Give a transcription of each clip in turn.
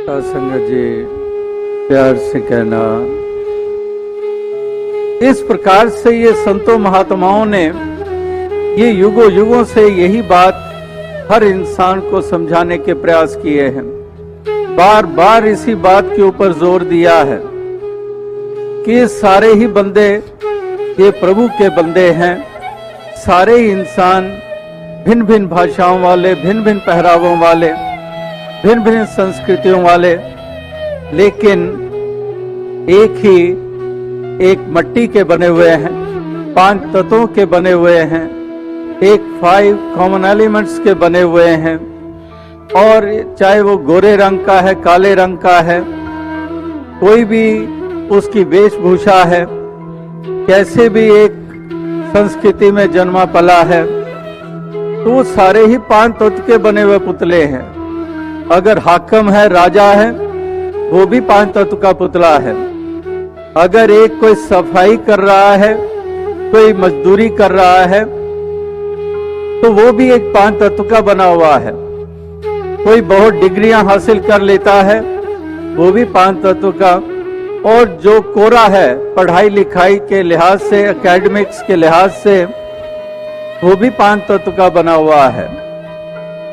संगत जी प्यार से कहना, इस प्रकार से ये संतों महात्माओं ने ये युगों युगों से यही बात हर इंसान को समझाने के प्रयास किए हैं। बार बार इसी बात के ऊपर जोर दिया है कि सारे ही बंदे ये प्रभु के बंदे हैं। सारे ही इंसान भिन्न भिन्न भाषाओं वाले, भिन्न भिन्न पहरावों वाले, भिन्न भिन्न संस्कृतियों वाले, लेकिन एक मट्टी के बने हुए हैं, 5 तत्वों के बने हुए हैं, 5 कॉमन एलिमेंट्स के बने हुए हैं। और चाहे वो गोरे रंग का है, काले रंग का है, कोई भी उसकी वेशभूषा है, कैसे भी एक संस्कृति में जन्मा पला है, तो वो सारे ही 5 तत्व के बने हुए पुतले हैं। अगर हाकिम है, राजा है, वो भी 5 तत्व का पुतला है। अगर एक कोई सफाई कर रहा है, कोई मजदूरी कर रहा है, तो वो भी एक 5 तत्व का बना हुआ है। कोई बहुत डिग्रियां हासिल कर लेता है, वो भी 5 तत्व का। और जो कोरा है पढ़ाई लिखाई के लिहाज से, एकेडमिक्स के लिहाज से, वो भी 5 तत्व का बना हुआ है।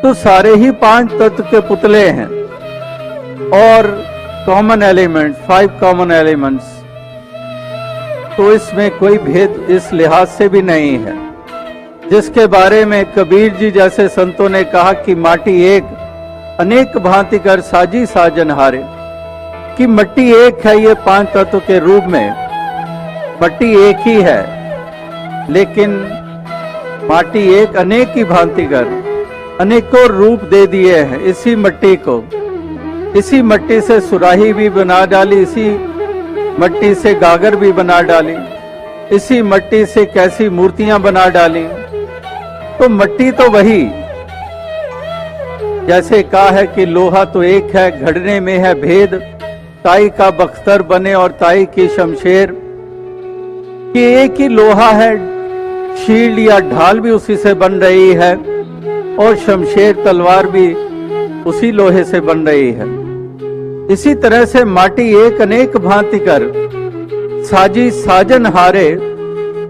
तो सारे ही 5 तत्व के पुतले हैं। और कॉमन एलिमेंट, 5 कॉमन एलिमेंट्स, तो इसमें कोई भेद इस लिहाज से भी नहीं है, जिसके बारे में कबीर जी जैसे संतों ने कहा कि माटी एक अनेक भांति कर साजी साजनहारे, कि मिट्टी एक है ये 5 तत्व के रूप में। मिट्टी एक ही है, लेकिन माटी एक अनेक ही भांति कर अनेकों रूप दे दिए हैं इसी मिट्टी को। इसी मिट्टी से सुराही भी बना डाली, इसी मिट्टी से गागर भी बना डाली, इसी मिट्टी से कैसी मूर्तियां बना डाली। तो मिट्टी तो वही, जैसे कहा है कि लोहा तो एक है, घड़ने में है भेद, ताई का बख्तर बने और ताई की शमशेर, कि एक ही लोहा है, शील्ड या ढाल भी उसी से बन रही है, और शमशेर तलवार भी उसी लोहे से बन रही है। इसी तरह से माटी एक अनेक भांति कर साजी साजन हारे,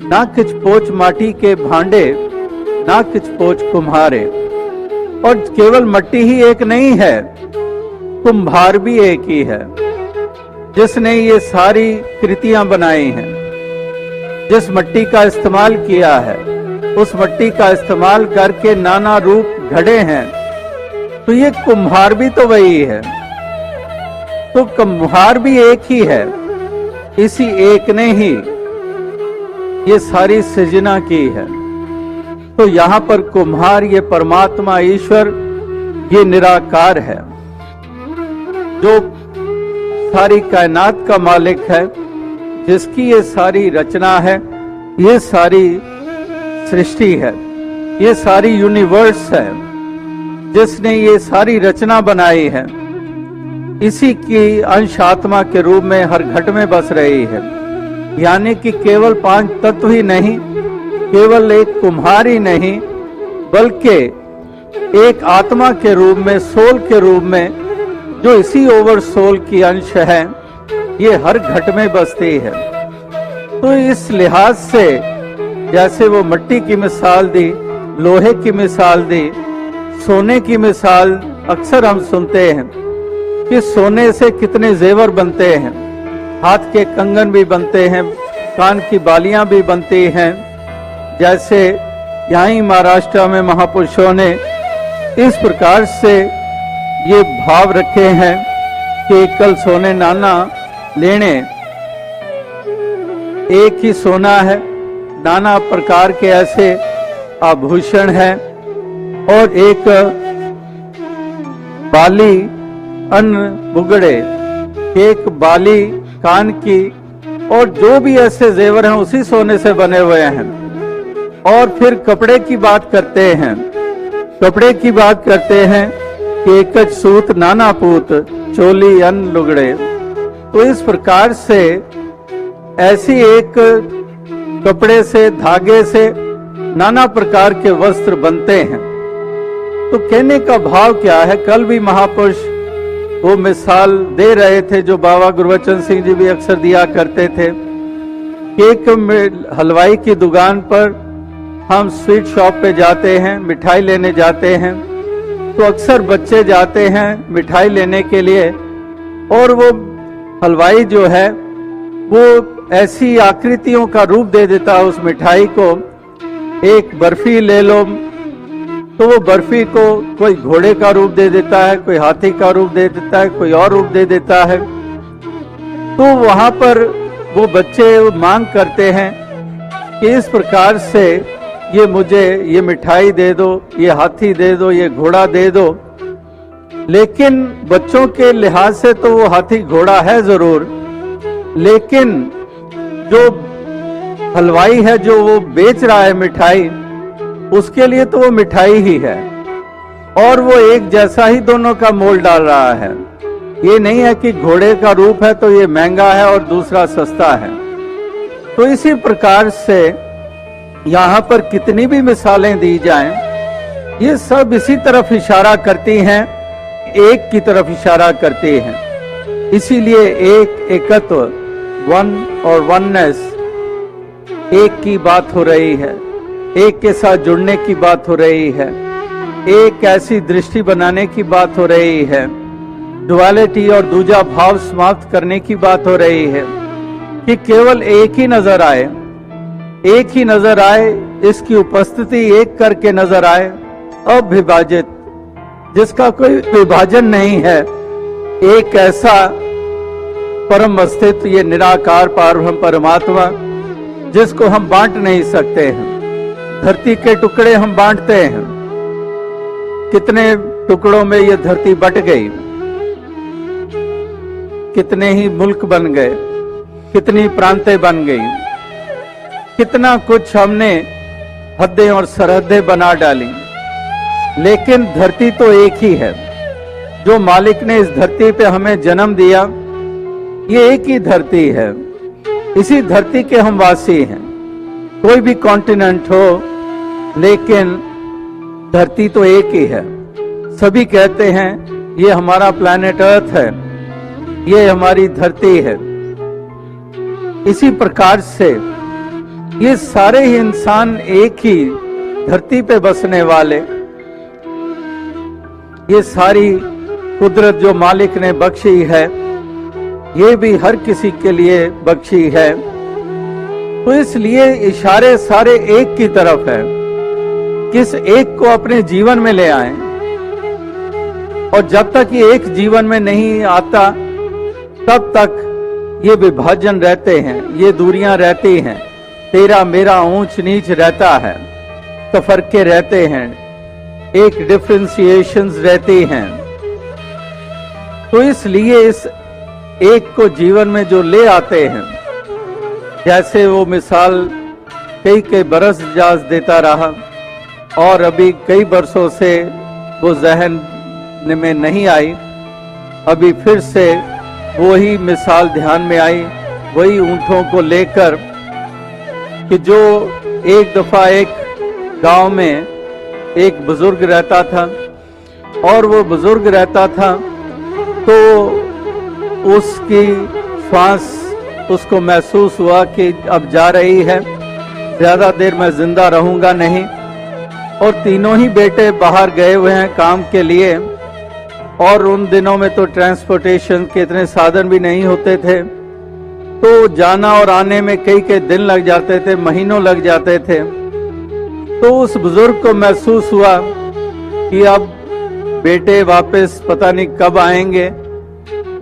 ना किच पोच माटी के भांडे, ना किच पोच कुम्हारे। और केवल मिट्टी ही एक नहीं है, कुम्हार भी एक ही है, जिसने ये सारी कृतियां बनाई हैं। जिस मिट्टी का इस्तेमाल किया है, उस मिट्टी का इस्तेमाल करके नाना रूप घड़े हैं, तो ये कुम्हार भी तो वही है। तो कुम्हार भी एक ही है, इसी एक ने ही ये सारी सृजना की है। तो यहाँ पर कुम्हार ये परमात्मा ईश्वर ये निराकार है, जो सारी कायनात का मालिक है, जिसकी ये सारी रचना है, ये सारी सृष्टि है, ये सारी यूनिवर्स है, जिसने ये सारी रचना बनाई है। इसी की अंश आत्मा के रूप में हर घट में बस रही है। यानी कि केवल 5 तत्व ही नहीं, केवल एक कुम्हार ही नहीं, बल्कि एक आत्मा के रूप में, सोल के रूप में, जो इसी ओवर सोल की अंश है, ये हर घट में बसती है। तो इस लिहाज से जैसे वो मिट्टी की मिसाल दी, लोहे की मिसाल दी, सोने की मिसाल अक्सर हम सुनते हैं कि सोने से कितने जेवर बनते हैं, हाथ के कंगन भी बनते हैं, कान की बालियां भी बनती हैं। जैसे यहीं महाराष्ट्र में महापुरुषों ने इस प्रकार से ये भाव रखे हैं कि कल सोने नाना लेने, एक ही सोना है, नाना प्रकार के ऐसे आभूषण हैं, और एक बाली अन्न बुगड़े, एक बाली कान की, और जो भी ऐसे जेवर हैं उसी सोने से बने हुए हैं। और फिर कपड़े की बात करते हैं, कपड़े की बात करते हैं कि एकच सूत नाना पूत, चोली अन्न लुगड़े। तो इस प्रकार से ऐसी एक कपड़े से, धागे से नाना प्रकार के वस्त्र बनते हैं। तो कहने का भाव क्या है, कल भी महापुरुष वो मिसाल दे रहे थे जो बाबा गुरबचन सिंह जी भी अक्सर दिया करते थे। एक हलवाई की दुकान पर हम स्वीट शॉप पे जाते हैं, मिठाई लेने जाते हैं, तो अक्सर बच्चे जाते हैं मिठाई लेने के लिए, और वो हलवाई जो है वो ऐसी आकृतियों का रूप दे देता है उस मिठाई को। एक बर्फी ले लो तो वो बर्फी को कोई घोड़े का रूप दे देता है, कोई हाथी का रूप दे देता है, कोई और रूप दे देता है। तो वहां पर वो बच्चे मांग करते हैं कि इस प्रकार से ये मुझे ये मिठाई दे दो, ये हाथी दे दो, ये घोड़ा दे दो। लेकिन बच्चों के लिहाज से तो वो हाथी घोड़ा है जरूर, लेकिन जो हलवाई है जो वो बेच रहा है मिठाई, उसके लिए तो वो मिठाई ही है, और वो एक जैसा ही दोनों का मोल डाल रहा है। ये नहीं है कि घोड़े का रूप है तो ये महंगा है और दूसरा सस्ता है। तो इसी प्रकार से यहाँ पर कितनी भी मिसालें दी जाएं, ये सब इसी तरफ इशारा करती हैं, एक की तरफ इशारा करती हैं। इसीलिए एकत्व, वन और वननेस, एक की बात हो रही है, एक के साथ जुड़ने की बात हो रही है, एक ऐसी दृष्टि बनाने की बात हो रही है, डुअलिटी और दूजा भाव समाप्त करने की बात हो रही है कि केवल एक ही नजर आए, एक ही नजर आए, इसकी उपस्थिति एक करके नजर आए, अविभाजित, जिसका कोई विभाजन नहीं है, एक ऐसा परम अस्तित्व, ये निराकार पारब्रह्म परमात्मा जिसको हम बांट नहीं सकते हैं। धरती के टुकड़े हम बांटते हैं, कितने टुकड़ों में ये धरती बट गई, कितने ही मुल्क बन गए, कितनी प्रांतें बन गई, कितना कुछ हमने हदें और सरहदें बना डाली। लेकिन धरती तो एक ही है। जो मालिक ने इस धरती पे हमें जन्म दिया, ये एक ही धरती है, इसी धरती के हम वासी हैं। कोई भी कॉन्टिनेंट हो, लेकिन धरती तो एक ही है। सभी कहते हैं ये हमारा प्लैनेट अर्थ है, ये हमारी धरती है। इसी प्रकार से ये सारे ही इंसान एक ही धरती पे बसने वाले, ये सारी कुदरत जो मालिक ने बख्शी है, ये भी हर किसी के लिए बख्शी है। तो इसलिए इशारे सारे एक की तरफ है, किस एक को अपने जीवन में ले आएं। और जब तक ये एक जीवन में नहीं आता, तब तक ये विभाजन रहते हैं, ये दूरियां रहती हैं, तेरा मेरा ऊंच नीच रहता है, तफरके रहते हैं, एक डिफरेंशिएशंस रहती हैं। तो इसलिए इस एक को जीवन में जो ले आते हैं, जैसे वो मिसाल कई बरस इजाज देता रहा और अभी कई बरसों से वो जहन में नहीं आई, अभी फिर से वही मिसाल ध्यान में आई, वही ऊंटों को लेकर कि जो एक दफा एक गांव में एक बुजुर्ग रहता था, और वो बुजुर्ग रहता था तो उसकी श्वास उसको महसूस हुआ कि अब जा रही है, ज्यादा देर मैं जिंदा रहूंगा नहीं। और तीनों ही बेटे बाहर गए हुए हैं काम के लिए, और उन दिनों में तो ट्रांसपोर्टेशन के इतने साधन भी नहीं होते थे, तो जाना और आने में कई दिन लग जाते थे, महीनों लग जाते थे। तो उस बुजुर्ग को महसूस हुआ कि अब बेटे वापस पता नहीं कब आएंगे,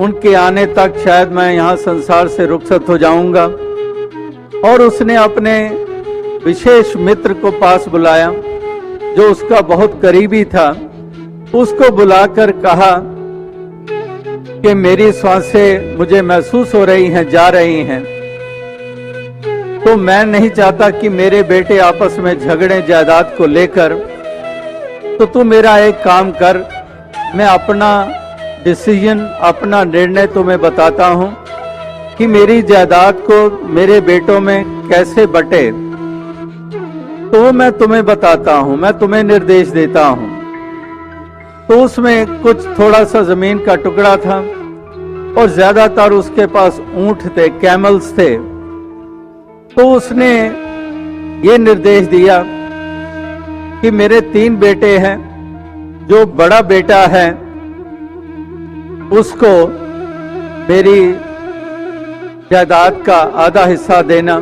उनके आने तक शायद मैं यहाँ संसार से रुखसत हो जाऊंगा। और उसने अपने विशेष मित्र को पास बुलाया, जो उसका बहुत करीबी था। उसको बुलाकर कहा कि मेरी सांसें मुझे महसूस हो रही हैं, जा रही हैं, तो मैं नहीं चाहता कि मेरे बेटे आपस में झगड़े जायदाद को लेकर। तो तू मेरा एक काम कर, मैं अपना डिसीजन, अपना निर्णय तुम्हें बताता हूं कि मेरी जायदाद को मेरे बेटों में कैसे बटे, तो मैं तुम्हें बताता हूं, मैं तुम्हें निर्देश देता हूं। तो उसमें कुछ थोड़ा सा जमीन का टुकड़ा था और ज्यादातर उसके पास ऊंट थे, कैमल्स थे। तो उसने ये निर्देश दिया कि मेरे 3 बेटे हैं, जो बड़ा बेटा है उसको मेरी जायदाद का आधा हिस्सा देना,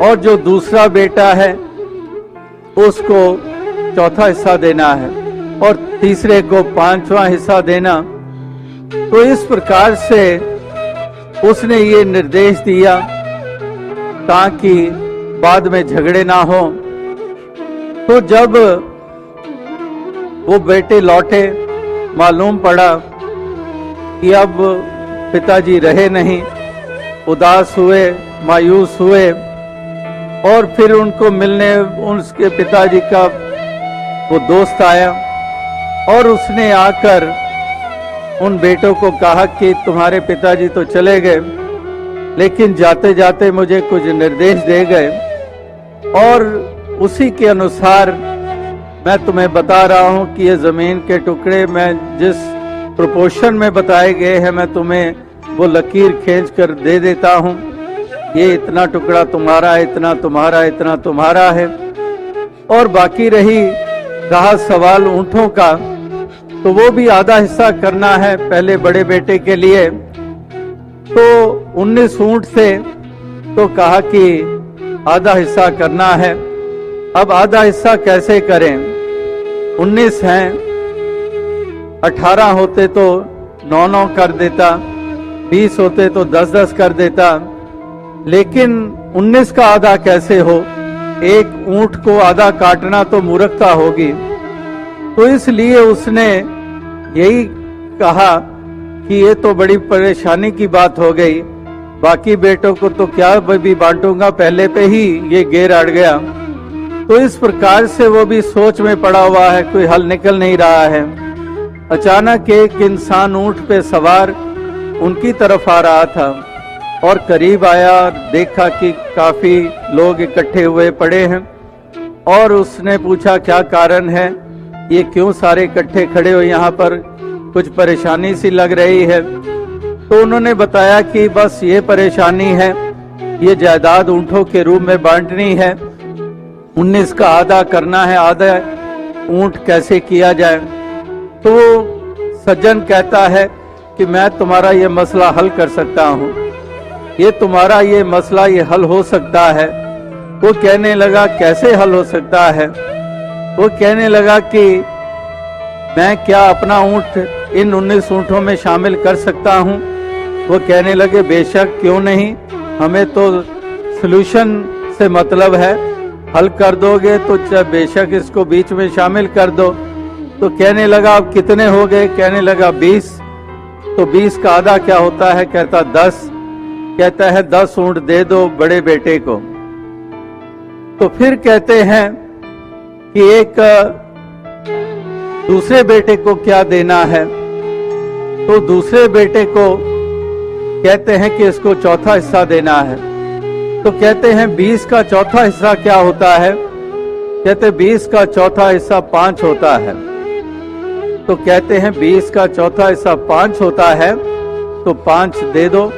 और जो दूसरा बेटा है उसको चौथा हिस्सा देना है, और तीसरे को 5वां हिस्सा देना। तो इस प्रकार से उसने ये निर्देश दिया ताकि बाद में झगड़े ना हो। तो जब वो बेटे लौटे, मालूम पड़ा कि अब पिताजी रहे नहीं, उदास हुए, मायूस हुए, और फिर उनको मिलने उसके पिताजी का वो दोस्त आया और उसने आकर उन बेटों को कहा कि तुम्हारे पिताजी तो चले गए, लेकिन जाते जाते मुझे कुछ निर्देश दे गए, और उसी के अनुसार मैं तुम्हें बता रहा हूं कि ये जमीन के टुकड़े मैं जिस प्रोपोर्शन में बताए गए हैं, मैं तुम्हें वो लकीर खींच कर दे देता हूं। ये इतना टुकड़ा तुम्हारा है, इतना तुम्हारा, इतना तुम्हारा है। और बाकी रहा सवाल ऊंटों का, तो वो भी आधा हिस्सा करना है पहले बड़े बेटे के लिए। तो 19 ऊंट थे, तो कहा कि आधा हिस्सा करना है। अब आधा हिस्सा कैसे करें? 19 हैं, 18 होते तो 9-9 कर देता, 20 होते तो 10-10 कर देता, लेकिन 19 का आधा कैसे हो? एक ऊंट को आधा काटना तो मूर्खता होगी। तो इसलिए उसने यही कहा कि ये तो बड़ी परेशानी की बात हो गई, बाकी बेटों को तो क्या भी बांटूंगा, पहले पे ही ये गेर अड़ गया। तो इस प्रकार से वो भी सोच में पड़ा हुआ है, कोई हल निकल नहीं रहा है। अचानक एक इंसान ऊंट पे सवार उनकी तरफ आ रहा था और करीब आया, देखा कि काफी लोग इकट्ठे हुए पड़े हैं, और उसने पूछा क्या कारण है, ये क्यों सारे इकट्ठे खड़े हो, यहाँ पर कुछ परेशानी सी लग रही है। तो उन्होंने बताया कि बस ये परेशानी है, ये जायदाद ऊंटों के रूप में बांटनी है, 19 का आधा करना है, आधा ऊंट कैसे किया जाए। तो सज्जन कहता है कि मैं तुम्हारा ये मसला हल कर सकता हूँ, ये तुम्हारा ये मसला ये हल हो सकता है। वो कहने लगा कैसे हल हो सकता है? वो कहने लगा कि मैं क्या अपना ऊंट इन 19 ऊंटों में शामिल कर सकता हूँ? वो कहने लगे बेशक, क्यों नहीं, हमें तो सॉल्यूशन से मतलब है, हल कर दोगे तो बेशक इसको बीच में शामिल कर दो। तो कहने लगा अब कितने हो गए? कहने लगा 20। तो 20 का आधा क्या होता है? कहता 10। कहता है 10 ऊंट दे दो बड़े बेटे को। तो फिर कहते हैं कि एक दूसरे बेटे को क्या देना है? तो दूसरे बेटे को कहते हैं कि इसको चौथा हिस्सा देना है। तो कहते हैं 20 का चौथा हिस्सा क्या होता है? कहते 20 का चौथा हिस्सा 5 होता है। तो कहते हैं 20 का चौथा हिस्सा 5 होता है, तो 5 दे दो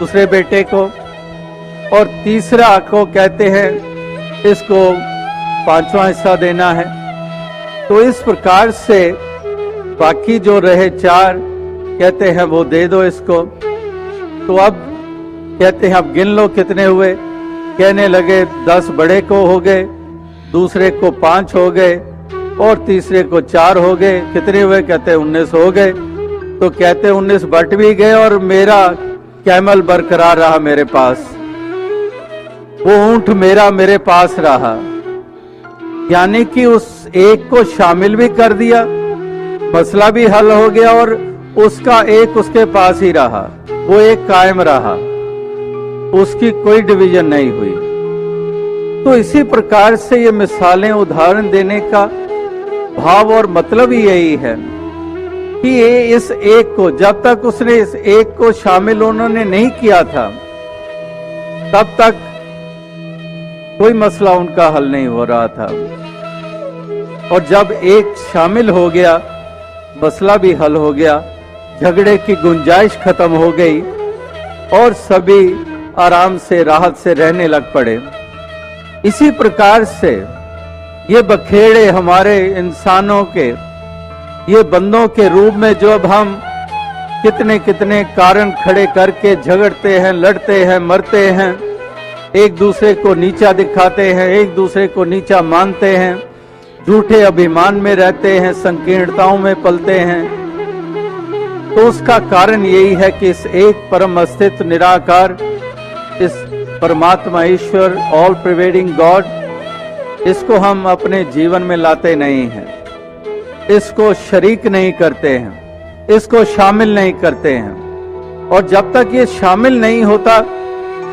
दूसरे बेटे को। और तीसरा को कहते हैं इसको 5वां हिस्सा देना है। तो इस प्रकार से बाकी जो रहे 4 कहते हैं वो दे दो इसको। तो अब कहते हैं अब गिन लो कितने हुए? कहने लगे 10 बड़े को हो गए, दूसरे को 5 हो गए, और तीसरे को 4 हो गए। कितने हुए? कहते 19 हो गए। तो कहते 19 बट भी गए और मेरा कैमल बरकरार रहा मेरे पास, वो ऊंट मेरे पास रहा। यानी कि उस एक को शामिल भी कर दिया, मसला भी हल हो गया, और उसका एक उसके पास ही रहा, वो एक कायम रहा, उसकी कोई डिवीजन नहीं हुई। तो इसी प्रकार से ये मिसालें, उदाहरण देने का भाव और मतलब ही यही है कि ये इस एक को, जब तक उसने इस एक को शामिल उन्होंने नहीं किया था, तब तक कोई मसला उनका हल नहीं हो रहा था। और जब एक शामिल हो गया, मसला भी हल हो गया, झगड़े की गुंजाइश खत्म हो गई और सभी आराम से राहत से रहने लग पड़े। इसी प्रकार से ये बखेड़े हमारे इंसानों के, ये बंदों के रूप में जब हम कितने कितने कारण खड़े करके झगड़ते हैं, लड़ते हैं, मरते हैं, एक दूसरे को नीचा दिखाते हैं, एक दूसरे को नीचा मानते हैं, झूठे अभिमान में रहते हैं, संकीर्णताओं में पलते हैं, तो उसका कारण यही है कि इस एक परम अस्तित्व निराकार, इस परमात्मा ईश्वर, ऑल प्रिवेडिंग गॉड, इसको हम अपने जीवन में लाते नहीं हैं, इसको शरीक नहीं करते हैं, इसको शामिल नहीं करते हैं। और जब तक ये शामिल नहीं होता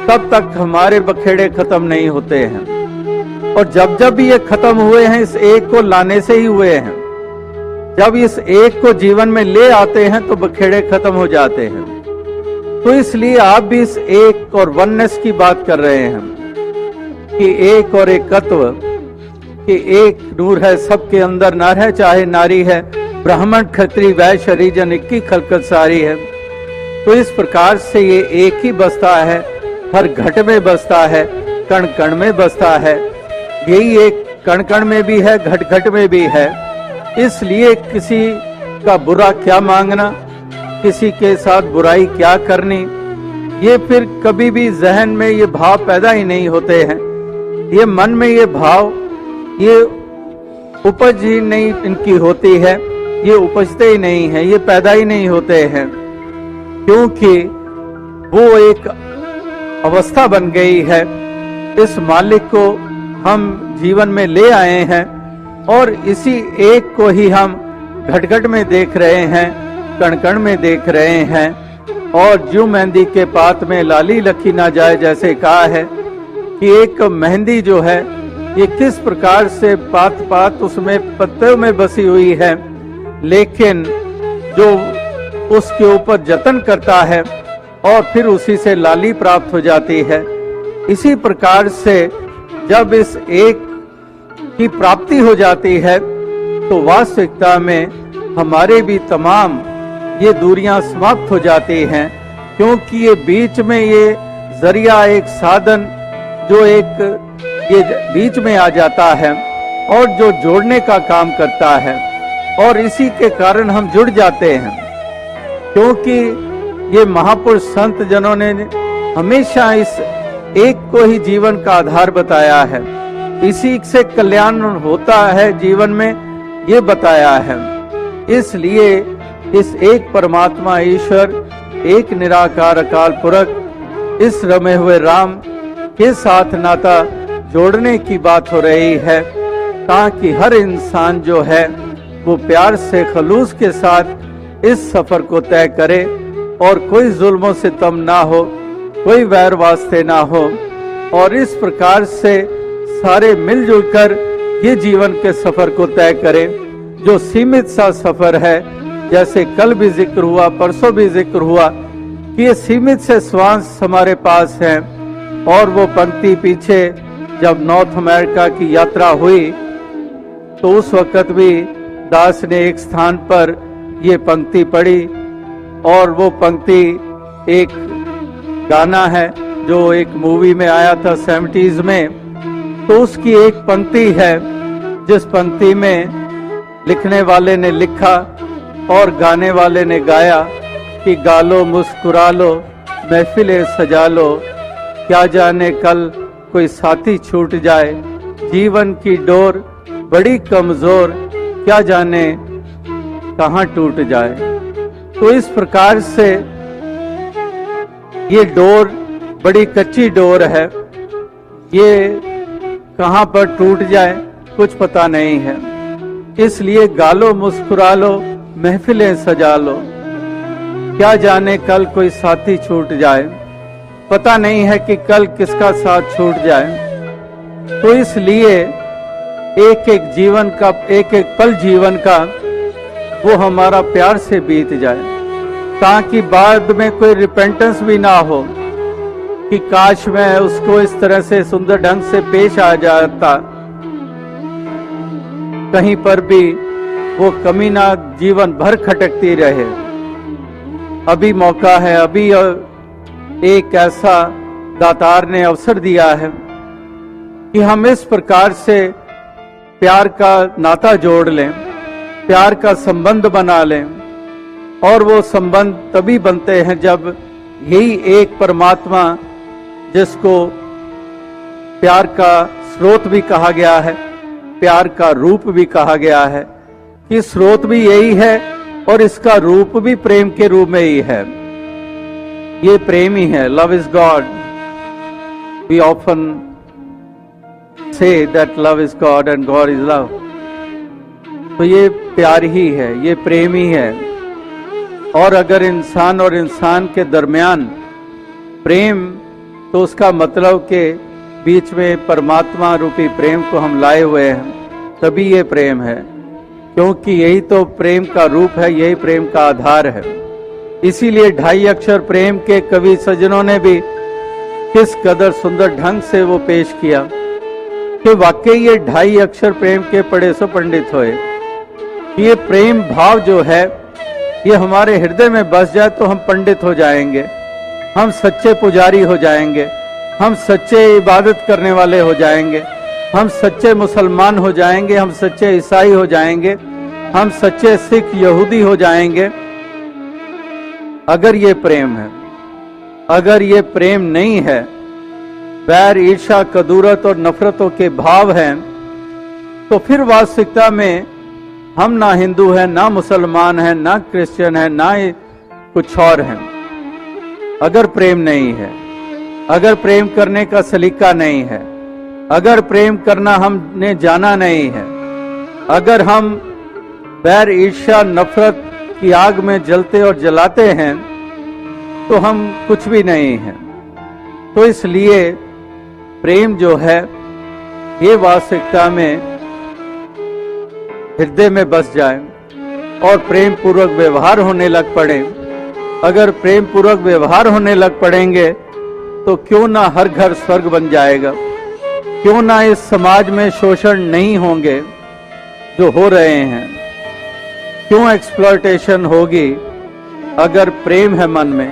तब तक हमारे बखेड़े खत्म नहीं होते हैं। और जब जब भी ये खत्म हुए हैं, इस एक को लाने से ही हुए हैं। जब इस एक को जीवन में ले आते हैं तो बखेड़े खत्म हो जाते हैं। तो इसलिए आप भी इस एक और वननेस की बात कर रहे हैं कि एक और एकत्व, कि एक नूर है सबके अंदर, नर है चाहे नारी है, ब्राह्मण क्षत्रिय वैश्य हरिजन एक ही खलकत सारी है। तो इस प्रकार से ये एक ही बसता है, हर घट में बसता है, कण कण में बसता है। यही एक कण कण में भी है, घट घट में भी है। इसलिए किसी का बुरा क्या मांगना, किसी के साथ बुराई क्या करनी, ये फिर कभी भी जहन में ये भाव पैदा ही नहीं होते हैं। ये मन में ये भाव, ये उपज ही नहीं इनकी होती है, ये उपजते ही नहीं है, ये पैदा ही नहीं होते हैं, क्योंकि वो एक अवस्था बन गई है। इस मालिक को हम जीवन में ले आए हैं और इसी एक को ही हम घट घट में देख रहे हैं, कण कण में देख रहे हैं। और जो मेहंदी के पात में लाली लखी ना जाए, जैसे कहा है कि एक मेहंदी जो है ये किस प्रकार से पात पात उसमें पत्तों में बसी हुई है, लेकिन जो उसके ऊपर जतन करता है और फिर उसी से लाली प्राप्त हो जाती है। इसी प्रकार से जब इस एक की प्राप्ति हो जाती है तो वास्तविकता में हमारे भी तमाम ये दूरियां समाप्त हो जाती हैं, क्योंकि ये बीच में ये जरिया, एक साधन जो एक ये बीच में आ जाता है और जो जोड़ने का काम करता है, और इसी के कारण हम जुड़ जाते हैं। क्योंकि ये महापुरुष संत जनों ने हमेशा इस एक को ही जीवन का आधार बताया है, इसी से कल्याण होता है जीवन में, ये बताया है। इसलिए इस एक परमात्मा ईश्वर, एक निराकार अकाल पुरख, इस रमे हुए राम के साथ नाता जोड़ने की बात हो रही है, ताकि हर इंसान जो है वो प्यार से खलूस के साथ इस सफर को तय करे और कोई जुल्मों से तम ना हो, कोई वैर वास्ते ना हो, और इस प्रकार से सारे मिलजुल कर ये जीवन के सफर को तय करें, जो सीमित सा सफर है। जैसे कल भी जिक्र हुआ, परसों भी जिक्र हुआ कि ये सीमित से श्वास हमारे पास हैं। और वो पंक्ति पीछे जब नॉर्थ अमेरिका की यात्रा हुई तो उस वक्त भी दास ने एक स्थान पर ये पंक्ति पढ़ी, और वो पंक्ति एक गाना है जो एक मूवी में आया था 70s में, तो उसकी एक पंक्ति है जिस पंक्ति में लिखने वाले ने लिखा और गाने वाले ने गाया कि गा लो मुस्कुरा लो महफिलें सजा लो, क्या जाने कल कोई साथी छूट जाए, जीवन की डोर बड़ी कमजोर, क्या जाने कहाँ टूट जाए। तो इस प्रकार से ये डोर बड़ी कच्ची डोर है, ये कहाँ पर टूट जाए कुछ पता नहीं है। इसलिए गालो मुस्कुरा लो महफिलें सजा लो, क्या जाने कल कोई साथी छूट जाए, पता नहीं है कि कल किसका साथ छूट जाए। तो इसलिए एक एक जीवन का, एक एक पल जीवन का वो हमारा प्यार से बीत जाए, ताकि बाद में कोई रिपेंटेंस भी ना हो कि काश मैं उसको इस तरह से सुंदर ढंग से पेश आ जाता। कहीं पर भी वो कमी ना जीवन भर खटकती रहे। अभी मौका है, अभी एक ऐसा दातार ने अवसर दिया है कि हम इस प्रकार से प्यार का नाता जोड़ लें, प्यार का संबंध बना लें। और वो संबंध तभी बनते हैं जब यही एक परमात्मा, जिसको प्यार का स्रोत भी कहा गया है, प्यार का रूप भी कहा गया है, कि स्रोत भी यही है और इसका रूप भी प्रेम के रूप में ही है। ये प्रेम ही है। Love is God. We often say that love is God and God is love. तो ये प्यार ही है, ये प्रेम ही है। और अगर इंसान और इंसान के दरमियान प्रेम, तो उसका मतलब के बीच में परमात्मा रूपी प्रेम को हम लाए हुए हैं, तभी ये प्रेम है। क्योंकि यही तो प्रेम का रूप है, यही प्रेम का आधार है। इसीलिए 2.5 अक्षर प्रेम के कवि सज्जनों ने भी किस कदर सुंदर ढंग से वो पेश किया कि वाकई ये 2.5 अक्षर प्रेम के पढ़े सो पंडित होए। ये प्रेम भाव जो है, ये हमारे हृदय में बस जाए तो हम पंडित हो जाएंगे, हम सच्चे पुजारी हो जाएंगे, हम सच्चे इबादत करने वाले हो जाएंगे, हम सच्चे मुसलमान हो जाएंगे, हम सच्चे ईसाई हो जाएंगे, हम सच्चे सिख यहूदी हो जाएंगे, अगर ये प्रेम है। अगर ये प्रेम नहीं है, बैर, ईर्ष्या, कदूरत और नफरतों के भाव हैं, तो फिर वास्तविकता में हम ना हिंदू हैं, ना मुसलमान हैं, ना क्रिश्चियन हैं, ना कुछ और हैं। अगर प्रेम नहीं है, अगर प्रेम करने का सलीका नहीं है, अगर प्रेम करना हमने जाना नहीं है, अगर हम बैर, ईर्ष्या, नफरत की आग में जलते और जलाते हैं, तो हम कुछ भी नहीं हैं। तो इसलिए प्रेम जो है, ये वास्तविकता में हृदय में बस जाए और प्रेम पूर्वक व्यवहार होने लग पड़े। अगर प्रेम पूर्वक व्यवहार होने लग पड़ेंगे तो क्यों ना हर घर स्वर्ग बन जाएगा, क्यों ना इस समाज में शोषण नहीं होंगे जो हो रहे हैं, क्यों एक्सप्लॉयटेशन होगी। अगर प्रेम है मन में,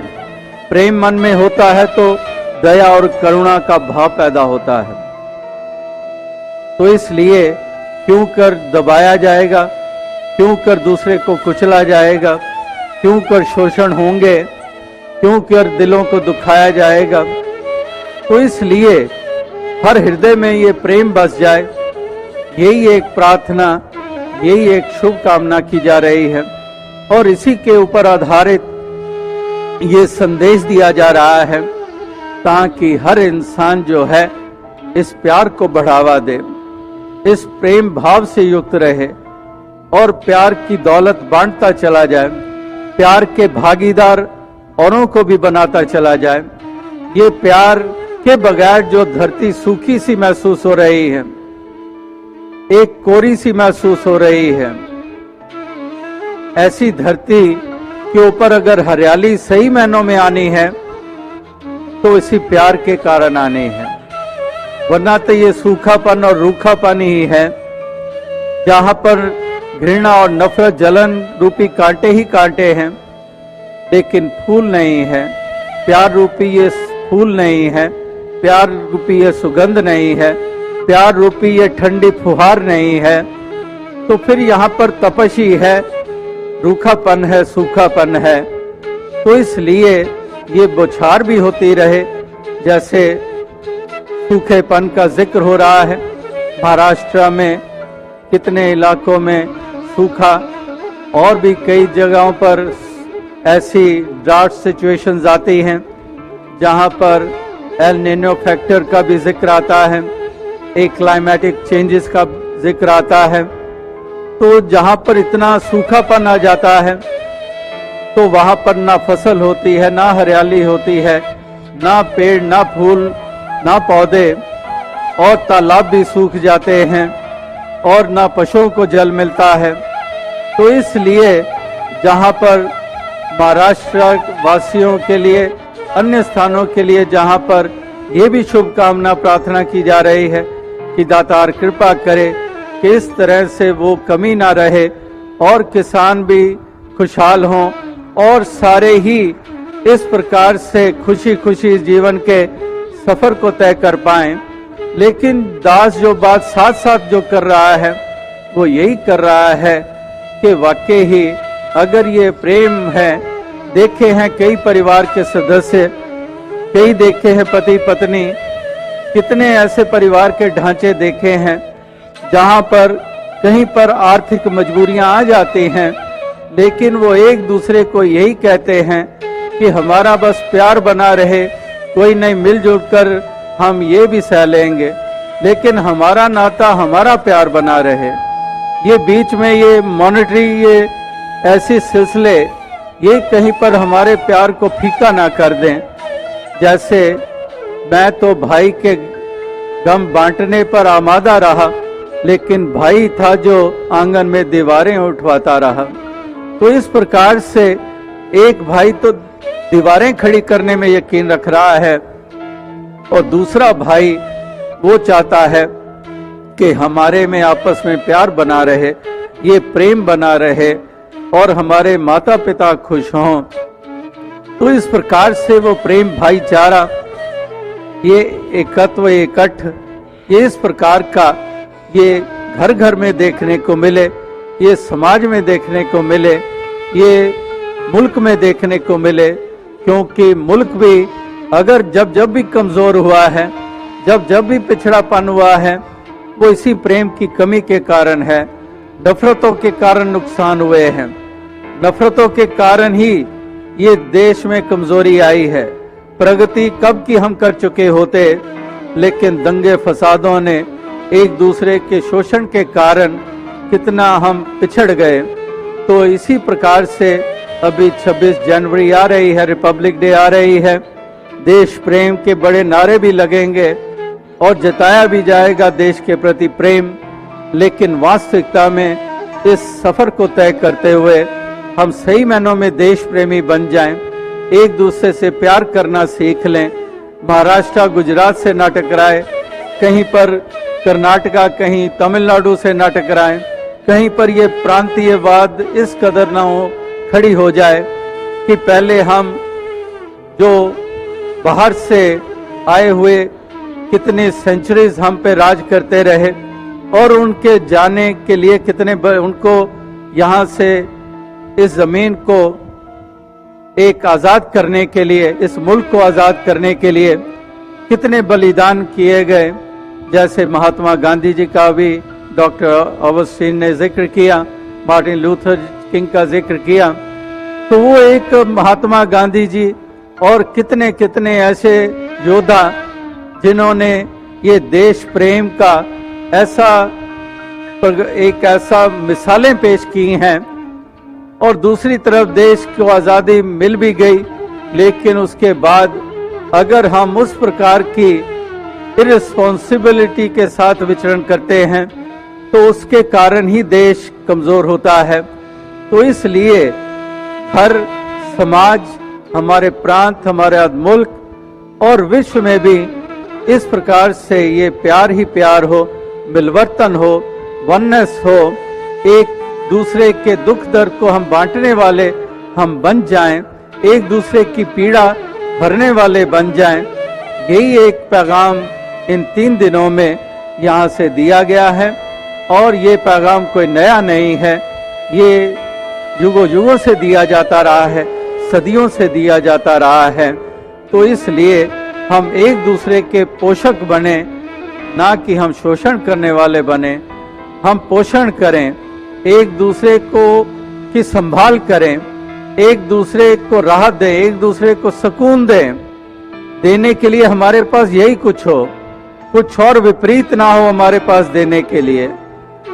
प्रेम मन में होता है तो दया और करुणा का भाव पैदा होता है। तो इसलिए क्यों कर दबाया जाएगा, क्यों कर दूसरे को कुचला जाएगा, क्यों कर शोषण होंगे, क्यों कर दिलों को दुखाया जाएगा। तो इसलिए हर हृदय में ये प्रेम बस जाए, यही एक प्रार्थना, यही एक शुभ कामना की जा रही है। और इसी के ऊपर आधारित ये संदेश दिया जा रहा है, ताकि हर इंसान जो है इस प्यार को बढ़ावा दे, इस प्रेम भाव से युक्त रहे और प्यार की दौलत बांटता चला जाए, प्यार के भागीदार औरों को भी बनाता चला जाए। ये प्यार के बगैर जो धरती सूखी सी महसूस हो रही है, एक कोरी सी महसूस हो रही है, ऐसी धरती के ऊपर अगर हरियाली सही मायनों में आनी है तो इसी प्यार के कारण आनी है, वरना तो ये सूखापन और रूखापन ही है, जहां पर घृणा और नफरत, जलन रूपी कांटे ही कांटे हैं, लेकिन फूल नहीं है। प्यार रूपी ये फूल नहीं है, प्यार रूपी ये सुगंध नहीं है, प्यार रूपी ये ठंडी फुहार नहीं है। तो फिर यहाँ पर तपस्वी है, रूखापन है, सूखापन है। तो इसलिए ये बौछार भी होती रहे, जैसे सूखेपन का जिक्र हो रहा है। महाराष्ट्र में कितने इलाकों में सूखा, और भी कई जगहों पर ऐसी ड्राउट सिचुएशंस आती हैं जहां पर एल निनो फैक्टर का भी जिक्र आता है, एक क्लाइमेटिक चेंजेस का जिक्र आता है। तो जहां पर इतना सूखापन आ जाता है तो वहां पर ना फसल होती है, ना हरियाली होती है, ना पेड़, ना फूल, ना पौधे, और तालाब भी सूख जाते हैं और ना पशुओं को जल मिलता है। तो इसलिए जहां पर महाराष्ट्र वासियों के लिए, अन्य स्थानों के लिए जहां पर ये भी शुभकामना प्रार्थना की जा रही है कि दातार कृपा करे कि इस तरह से वो कमी ना रहे और किसान भी खुशहाल हों और सारे ही इस प्रकार से खुशी खुशी जीवन के सफर को तय कर पाएं। लेकिन दास जो बात साथ साथ जो कर रहा है वो यही कर रहा है कि वाकई ही अगर ये प्रेम है, देखे हैं कई परिवार के सदस्य, कई देखे हैं पति पत्नी, कितने ऐसे परिवार के ढांचे देखे हैं जहां पर कहीं पर आर्थिक मजबूरियां आ जाती हैं, लेकिन वो एक दूसरे को यही कहते हैं कि हमारा बस प्यार बना रहे, कोई नहीं, मिलजुल कर हम ये भी सह लेंगे, लेकिन हमारा नाता, हमारा प्यार बना रहे। ये बीच में ये मॉनेटरी, ये ऐसे सिलसिले, ये कहीं पर हमारे प्यार को फीका ना कर दें। जैसे मैं तो भाई के गम बांटने पर आमादा रहा, लेकिन भाई था जो आंगन में दीवारें उठवाता रहा। तो इस प्रकार से एक भाई तो दीवारें खड़ी करने में यकीन रख रहा है और दूसरा भाई वो चाहता है कि हमारे में आपस में प्यार बना रहे, ये प्रेम बना रहे और हमारे माता पिता खुश हों। तो इस प्रकार से वो प्रेम, भाईचारा, ये एकत्व, इकट्ठ, ये इस प्रकार का ये घर घर में देखने को मिले, ये समाज में देखने को मिले, ये मुल्क में देखने को मिले। क्योंकि मुल्क भी अगर जब जब भी कमजोर हुआ है, जब जब भी पिछड़ापन हुआ है, वो इसी प्रेम की कमी के कारण है। नफरतों के कारण नुकसान हुए हैं, नफरतों के कारण ही ये देश में कमजोरी आई है। प्रगति कब की हम कर चुके होते, लेकिन दंगे फसादों ने, एक दूसरे के शोषण के कारण कितना हम पिछड़ गए। तो इसी प्रकार से अभी 26 जनवरी आ रही है, रिपब्लिक डे आ रही है, देश प्रेम के बड़े नारे भी लगेंगे और जताया भी जाएगा देश के प्रति प्रेम। लेकिन वास्तविकता में इस सफर को तय करते हुए हम सही मायनों में देश प्रेमी बन जाएं, एक दूसरे से प्यार करना सीख लें। महाराष्ट्र गुजरात से ना टकराए, कहीं पर कर्नाटका, कहीं तमिलनाडु से ना टकराए, कहीं पर ये प्रांतीयवाद इस कदर ना हो, खड़ी हो जाए कि पहले हम जो बाहर से आए हुए कितने सेंचुरीज हम पे राज करते रहे और उनके जाने के लिए कितने उनको यहाँ से इस जमीन को एक आजाद करने के लिए, इस मुल्क को आजाद करने के लिए कितने बलिदान किए गए। जैसे महात्मा गांधी जी का भी डॉक्टर ऑगस्टीन ने जिक्र किया, मार्टिन लूथर किंग का जिक्र किया। तो वो एक महात्मा गांधी जी और कितने कितने ऐसे योद्धा जिन्होंने ये देश प्रेम का एक ऐसा मिसालें पेश की हैं। और दूसरी तरफ देश को आज़ादी मिल भी गई, लेकिन उसके बाद अगर हम उस प्रकार की इर्रेस्पॉन्सिबिलिटी के साथ विचरण करते हैं तो उसके कारण ही देश कमजोर होता है। तो इसलिए हर समाज, हमारे प्रांत, हमारे मुल्क और विश्व में भी इस प्रकार से ये प्यार ही प्यार हो, मिलवर्तन हो, वननेस हो, एक दूसरे के दुख दर्द को हम बांटने वाले हम बन जाएं, एक दूसरे की पीड़ा भरने वाले बन जाएं। यही एक पैगाम इन 3 दिनों में यहाँ से दिया गया है और ये पैगाम कोई नया नहीं है, ये युगों युगों से दिया जाता रहा है, सदियों से दिया जाता रहा है। तो इसलिए हम एक दूसरे के पोषक बने, ना कि हम शोषण करने वाले बने। हम पोषण करें, एक दूसरे को की संभाल करें, एक दूसरे को राहत दें, एक दूसरे को सुकून दें। देने के लिए हमारे पास यही कुछ हो, कुछ और विपरीत ना हो हमारे पास देने के लिए।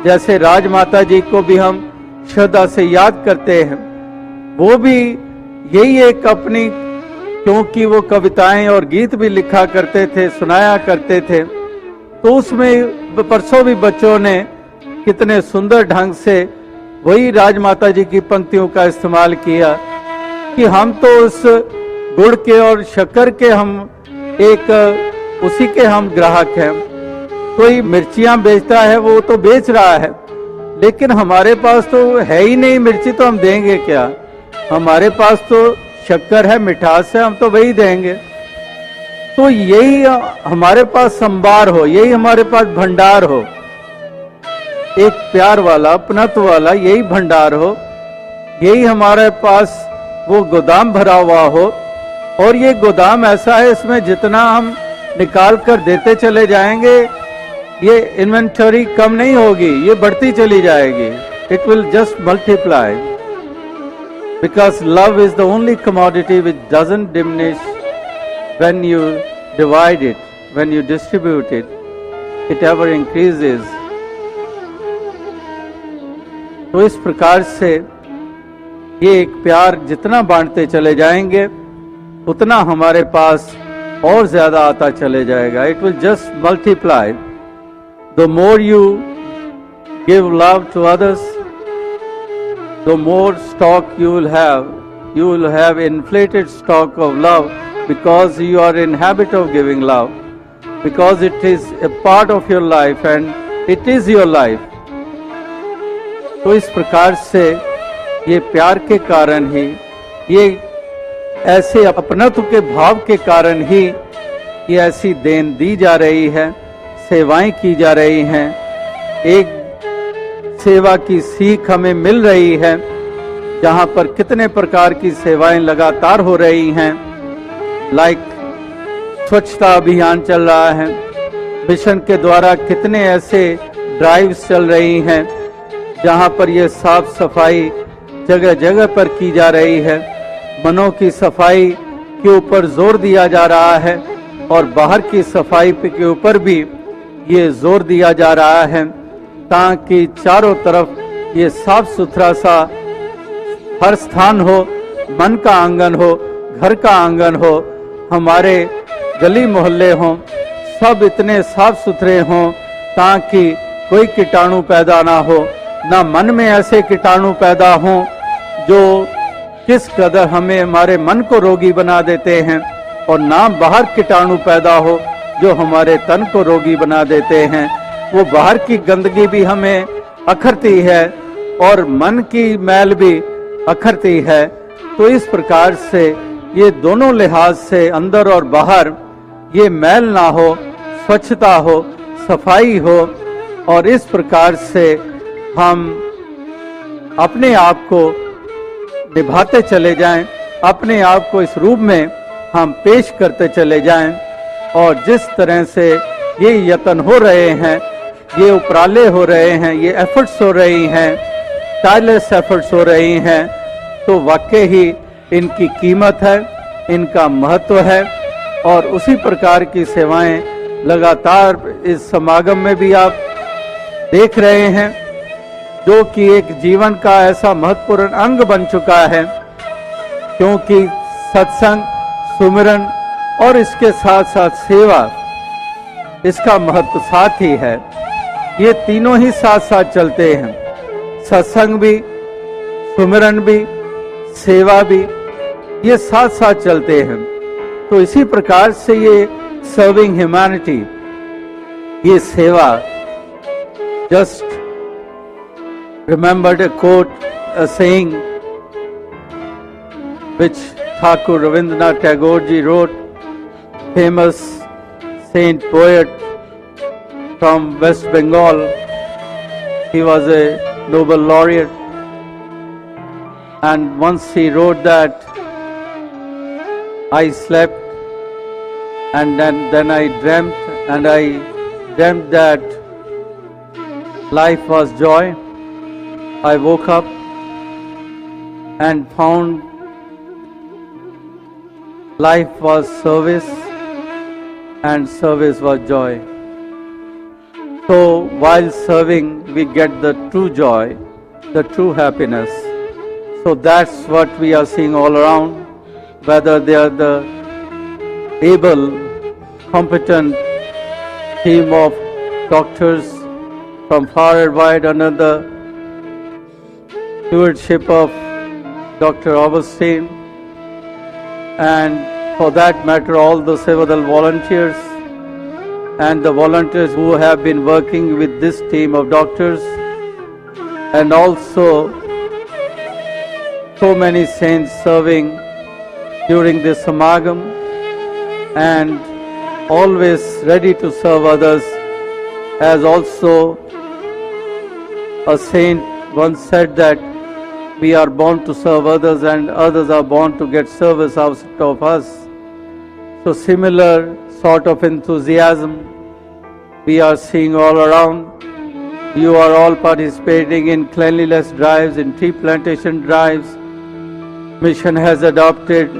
जैसे राजमाता जी को भी हम श्रद्धा से याद करते हैं, वो भी यही एक अपनी, क्योंकि वो कविताएं और गीत भी लिखा करते थे, सुनाया करते थे, तो उसमें परसों भी बच्चों ने कितने सुंदर ढंग से वही राजमाता जी की पंक्तियों का इस्तेमाल किया कि हम तो उस गुड़ के और शक्कर के हम एक उसी के हम ग्राहक हैं। कोई मिर्चियां बेचता है वो तो बेच रहा है, लेकिन हमारे पास तो है ही नहीं मिर्ची, तो हम देंगे क्या? हमारे पास तो शक्कर है, मिठास है, हम तो वही देंगे। तो यही हमारे पास संभार हो, यही हमारे पास भंडार हो, एक प्यार वाला, अपनत्व वाला यही भंडार हो, यही हमारे पास वो गोदाम भरा हुआ हो। और ये गोदाम ऐसा है, इसमें जितना हम निकाल कर देते चले जाएंगे, ये इन्वेंटरी कम नहीं होगी, ये बढ़ती चली जाएगी। It will just multiply, because love is the only commodity which doesn't diminish when you divide it, when you distribute it, it ever increases. तो इस प्रकार से ये एक प्यार जितना बांटते चले जाएंगे उतना हमारे पास और ज्यादा आता चले जाएगा. It will just multiply. The more you give love to others, the more stock you will have. You will have inflated stock of love, because you are in habit of giving love, because it is a part of your life and it is your life. तो इस प्रकार से ये प्यार के कारण ही, ये ऐसे अपनत्व के भाव के कारण ही ये ऐसी देन दी जा रही है, सेवाएं की जा रही हैं. एक सेवा की सीख हमें मिल रही है, जहां पर कितने प्रकार की सेवाएं लगातार हो रही हैं. लाइक स्वच्छता अभियान चल रहा है, मिशन के द्वारा कितने ऐसे ड्राइव्स चल रही हैं जहां पर ये साफ सफाई जगह जगह पर की जा रही है. मनों की सफाई के ऊपर जोर दिया जा रहा है और बाहर की सफाई के ऊपर भी ये जोर दिया जा रहा है, ताकि चारों तरफ ये साफ सुथरा सा हर स्थान हो, मन का आंगन हो, घर का आंगन हो, हमारे गली मोहल्ले हों, सब इतने साफ सुथरे हों ताकि कोई कीटाणु पैदा ना हो, ना मन में ऐसे कीटाणु पैदा हों जो किस कदर हमें, हमारे मन को रोगी बना देते हैं, और ना बाहर कीटाणु पैदा हो जो हमारे तन को रोगी बना देते हैं. वो बाहर की गंदगी भी हमें अखरती है और मन की मैल भी अखरती है. तो इस प्रकार से ये दोनों लिहाज से अंदर और बाहर ये मैल ना हो, स्वच्छता हो, सफाई हो, और इस प्रकार से हम अपने आप को निभाते चले जाएं, अपने आप को इस रूप में हम पेश करते चले जाएं. और जिस तरह से ये यत्न हो रहे हैं, ये उपराले हो रहे हैं, ये एफर्ट्स हो रही हैं, टायरलेस एफर्ट्स हो रही हैं, तो वाकई ही इनकी कीमत है, इनका महत्व है. और उसी प्रकार की सेवाएं लगातार इस समागम में भी आप देख रहे हैं, जो कि एक जीवन का ऐसा महत्वपूर्ण अंग बन चुका है, क्योंकि सत्संग, सुमिरन और इसके साथ साथ सेवा, इसका महत्व साथ ही है. ये तीनों ही साथ साथ चलते हैं, सत्संग भी, सुमिरन भी, सेवा भी, ये साथ साथ चलते हैं. तो इसी प्रकार से ये सर्विंग ह्यूमैनिटी, ये सेवा, just remembered a quote, a saying which Thakur Rabindranath Tagore ji wrote, famous saint poet from West Bengal. He was a Nobel laureate, and once he wrote that, I slept and then I dreamt, and I dreamt that life was joy. I woke up and found life was service and service was joy. So while serving we get the true joy, the true happiness. So that's what we are seeing all around, whether they are the able, competent team of doctors from far and wide under the stewardship of Dr. Augustine, and for that matter all the Sevadal volunteers, and the volunteers who have been working with this team of doctors, and also so many saints serving during this Samagam and always ready to serve others, as also a saint once said that we are born to serve others and others are born to get service out of us. So similar sort of enthusiasm we are seeing all around. You are all participating in cleanliness drives, in tree plantation drives. Mission has adopted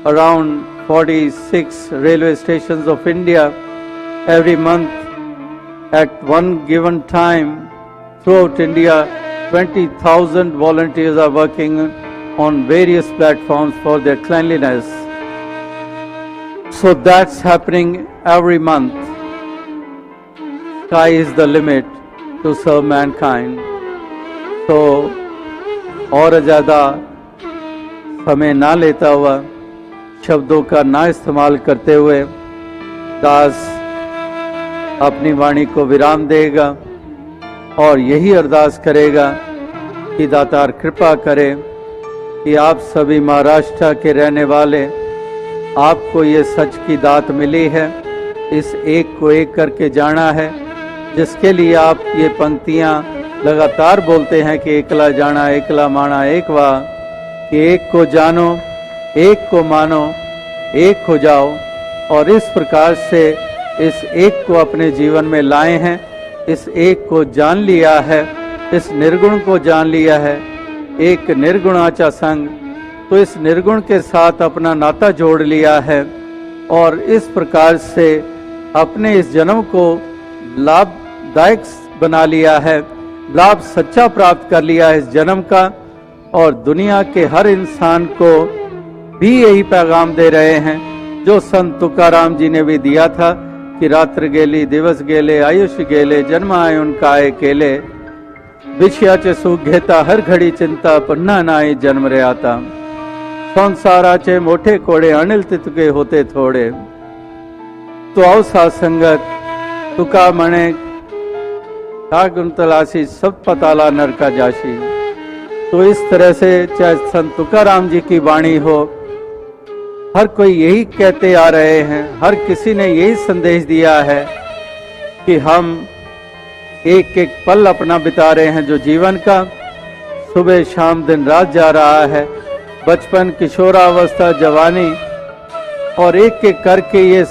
around 46 railway stations of India. Every month at one given time throughout India, 20,000 volunteers are working on various platforms for their cleanliness. So that's happening every month. Sky is the limit to serve mankind. So और ज़्यादा समय ना लेता हुआ, शब्दों का ना इस्तेमाल करते हुए दास अपनी वाणी को विराम देगा और यही अरदास करेगा कि दातार कृपा करे कि आप सभी महाराष्ट्र के रहने वाले, आपको ये सच की दात मिली है, इस एक को एक करके जाना है, जिसके लिए आप ये पंक्तियाँ लगातार बोलते हैं कि एकला जाना एकला माना एक वाह, कि एक को जानो एक को मानो एक हो जाओ, और इस प्रकार से इस एक को अपने जीवन में लाए हैं, इस एक को जान लिया है, इस निर्गुण को जान लिया है, एक निर्गुणाचा संग, तो इस निर्गुण के साथ अपना नाता जोड़ लिया है और इस प्रकार से अपने इस जन्म को लाभदायक बना लिया है, लाभ सच्चा प्राप्त कर लिया है इस जन्म का, और दुनिया के हर इंसान को भी यही पैगाम दे रहे हैं जो संत तुकाराम जी ने भी दिया था कि रात्र गेली दिवस गेले आयुष गेले जन्म आए उनका आए केले, विषयाचे सुख घेता हर घडी चिंता पुन्हा नाही जन्म रे आता, संसाराचे मोठे कोडे अनिल तितके होते थोडे, तो अवसा संगत तुका म्हणे का गुंतलासी सब पताला नरका जाशी। तो इस तरह से चाहे संत तुकाराम जी की वाणी हो, हर कोई यही कहते आ रहे हैं, हर किसी ने यही संदेश दिया है कि हम एक एक पल अपना बिता रहे हैं जो जीवन का, सुबह शाम दिन रात जा रहा है, बचपन किशोरावस्था जवानी, और एक एक करके ये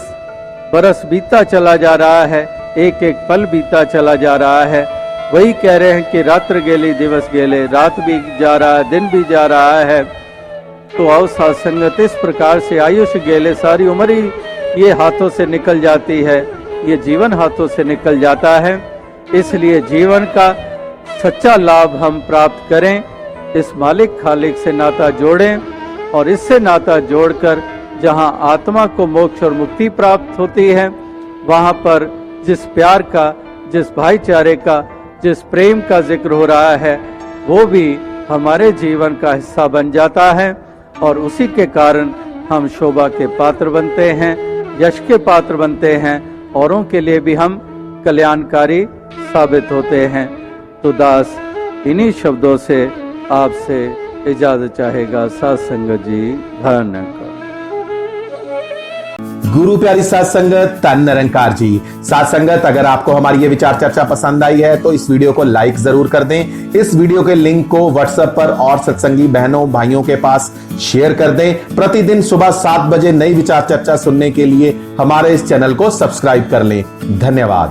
बरस बीता चला जा रहा है, एक एक पल बीता चला जा रहा है। वही कह रहे हैं कि रात्र गेली दिवस गेले, रात भी जा रहा है दिन भी जा रहा है, तो अवसा संगत इस प्रकार से आयुष गेले, सारी उम्र ही ये हाथों से निकल जाती है, ये जीवन हाथों से निकल जाता है। इसलिए जीवन का सच्चा लाभ हम प्राप्त करें, इस मालिक खालिक से नाता जोड़ें और इससे नाता जोड़कर जहां आत्मा को मोक्ष और मुक्ति प्राप्त होती है, वहां पर जिस प्यार का, जिस भाईचारे का, जिस प्रेम का जिक्र हो रहा है, वो भी हमारे जीवन का हिस्सा बन जाता है और उसी के कारण हम शोभा के पात्र बनते हैं, यश के पात्र बनते हैं, औरों के लिए भी हम कल्याणकारी साबित होते हैं। तो दास इन्हीं शब्दों से आपसे इजाजत चाहेगा। साध संगत जी धन्यवाद। गुरु प्यारी साध संगत, धन निरंकार जी। साध संगत, अगर आपको हमारी ये विचार चर्चा पसंद आई है तो इस वीडियो को लाइक जरूर कर दें। इस वीडियो के लिंक को व्हाट्सएप पर और सत्संगी बहनों भाइयों के पास शेयर कर दें। प्रतिदिन सुबह 7 बजे नई विचार चर्चा सुनने के लिए हमारे इस चैनल को सब्सक्राइब कर लें। धन्यवाद।